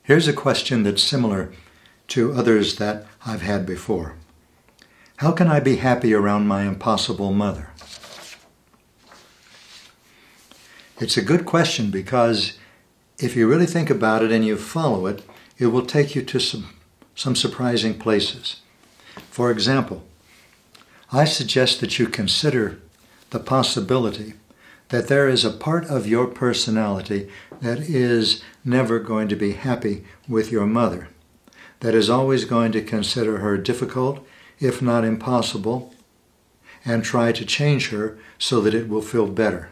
Here's a question that's similar to others that I've had before. How can I be happy around my impossible mother? It's a good question because if you really think about it and you follow it, it will take you to some surprising places. For example, I suggest that you consider the possibility that there is a part of your personality that is never going to be happy with your mother, that is always going to consider her difficult, if not impossible, and try to change her so that it will feel better.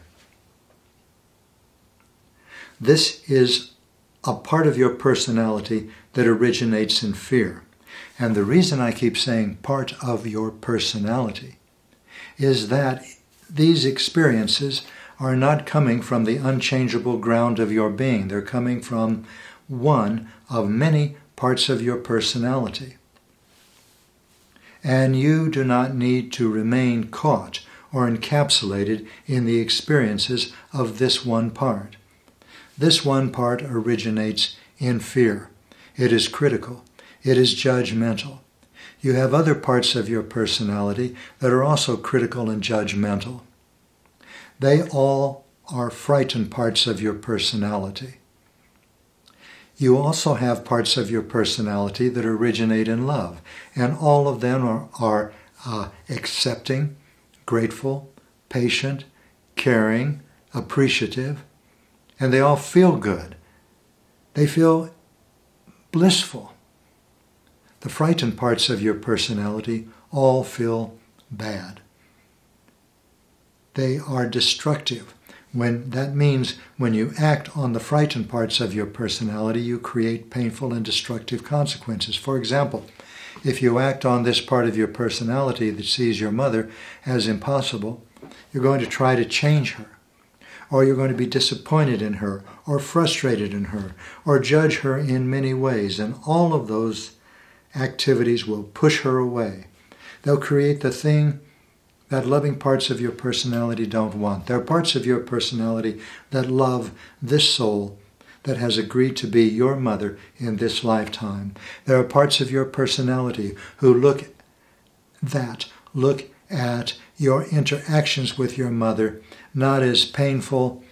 This is a part of your personality that originates in fear. And the reason I keep saying part of your personality is that these experiences are not coming from the unchangeable ground of your being. They're coming from one of many parts of your personality. And you do not need to remain caught or encapsulated in the experiences of this one part. This one part originates in fear. It is critical. It is judgmental. You have other parts of your personality that are also critical and judgmental. They all are frightened parts of your personality. You also have parts of your personality that originate in love, and all of them are accepting, grateful, patient, caring, appreciative, and they all feel good. They feel blissful. The frightened parts of your personality all feel bad. They are destructive. That means when you act on the frightened parts of your personality, you create painful and destructive consequences. For example, if you act on this part of your personality that sees your mother as impossible, you're going to try to change her, or you're going to be disappointed in her, or frustrated in her, or judge her in many ways, and all of those activities will push her away. They'll create the thing that loving parts of your personality don't want. There are parts of your personality that love this soul that has agreed to be your mother in this lifetime. There are parts of your personality who look at your interactions with your mother not as painful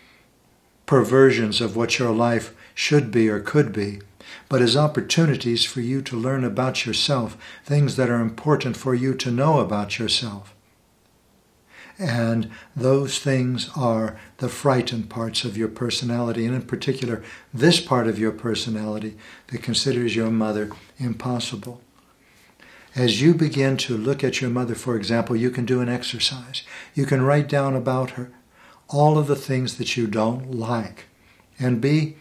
perversions of what your life should be or could be, but as opportunities for you to learn about yourself, things that are important for you to know about yourself. And those things are the frightened parts of your personality, and in particular, this part of your personality that considers your mother impossible. As you begin to look at your mother, for example, you can do an exercise. You can write down about her all of the things that you don't like, and be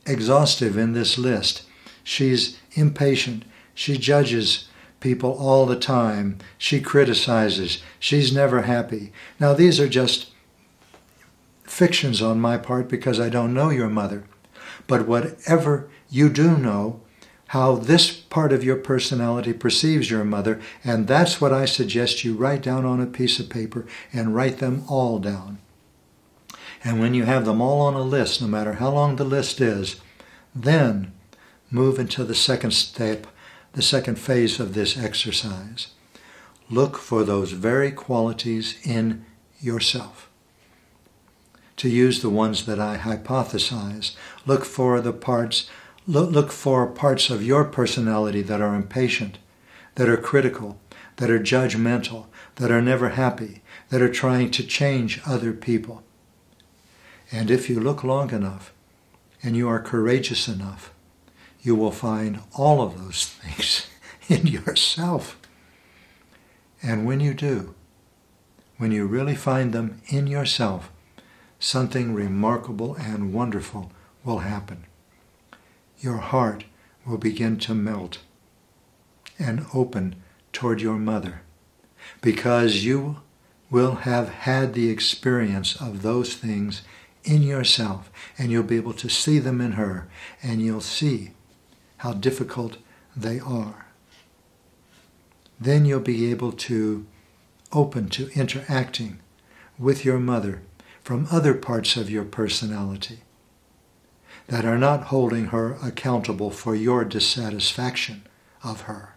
exhaustive in this list. She's impatient. She judges people all the time. She criticizes. She's never happy. Now, these are just fictions on my part because I don't know your mother. But whatever you do know, how this part of your personality perceives your mother, and that's what I suggest you write down on a piece of paper, and write them all down. And when you have them all on a list, no matter how long the list is, then move into the second step, the second phase of this exercise. Look for those very qualities in yourself. To use the ones that I hypothesize, look for parts of your personality that are impatient, that are critical, that are judgmental, that are never happy, that are trying to change other people. And if you look long enough, and you are courageous enough, you will find all of those things in yourself. And when you do, when you really find them in yourself, something remarkable and wonderful will happen. Your heart will begin to melt and open toward your mother, because you will have had the experience of those things in yourself, and you'll be able to see them in her, and you'll see how difficult they are. Then you'll be able to open to interacting with your mother from other parts of your personality. that are not holding her accountable for your dissatisfaction of her.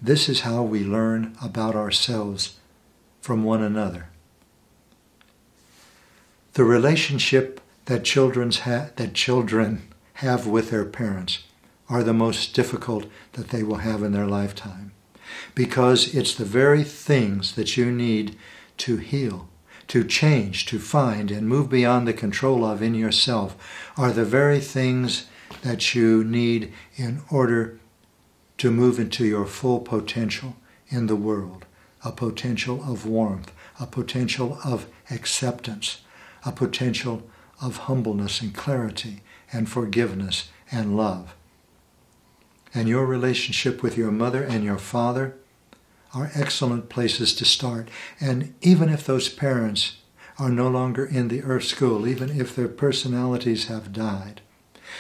This is how we learn about ourselves from one another. The relationship that children have with their parents are the most difficult that they will have in their lifetime, because it's the very things that you need to heal, to change, to find, and move beyond the control of in yourself are the very things that you need in order to move into your full potential in the world, a potential of warmth, a potential of acceptance, a potential of humbleness and clarity and forgiveness and love. And your relationship with your mother and your father are excellent places to start. And even if those parents are no longer in the earth school, even if their personalities have died,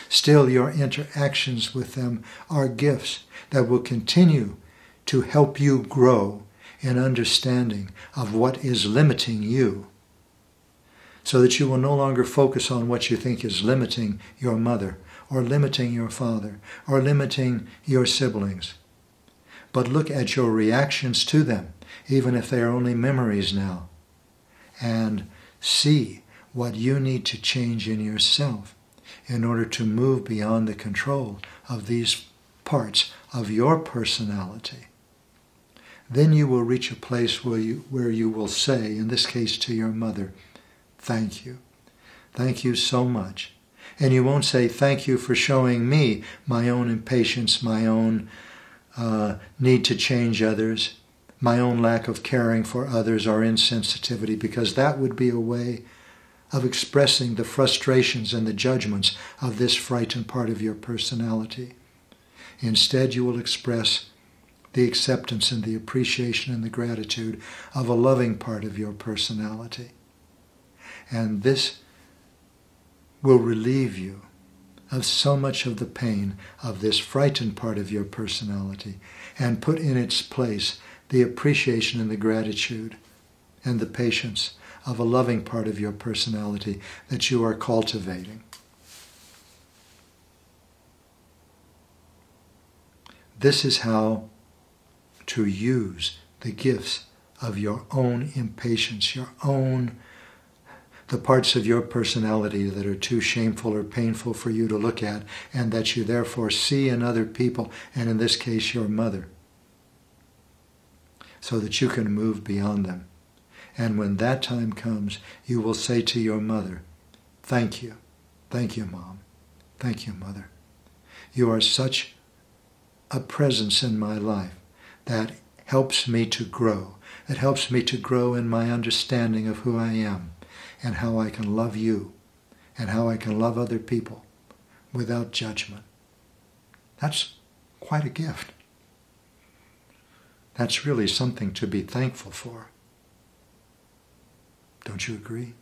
still your interactions with them are gifts that will continue to help you grow in understanding of what is limiting you, so that you will no longer focus on what you think is limiting your mother or limiting your father or limiting your siblings, but look at your reactions to them, even if they are only memories now, and see what you need to change in yourself in order to move beyond the control of these parts of your personality. Then you will reach a place where you will say, in this case to your mother, thank you. Thank you so much. And you won't say, thank you for showing me my own impatience, my own need to change others, my own lack of caring for others or insensitivity, because that would be a way of expressing the frustrations and the judgments of this frightened part of your personality. Instead, you will express the acceptance and the appreciation and the gratitude of a loving part of your personality. And this will relieve you of so much of the pain of this frightened part of your personality and put in its place the appreciation and the gratitude and the patience of a loving part of your personality that you are cultivating. This is how to use the gifts of your own impatience, the parts of your personality that are too shameful or painful for you to look at, and that you therefore see in other people, and in this case your mother, so that you can move beyond them. And when that time comes, you will say to your mother, thank you. Thank you, Mom. Thank you, Mother. You are such a presence in my life that helps me to grow. It helps me to grow in my understanding of who I am and how I can love you and how I can love other people without judgment. That's quite a gift. That's really something to be thankful for. Don't you agree?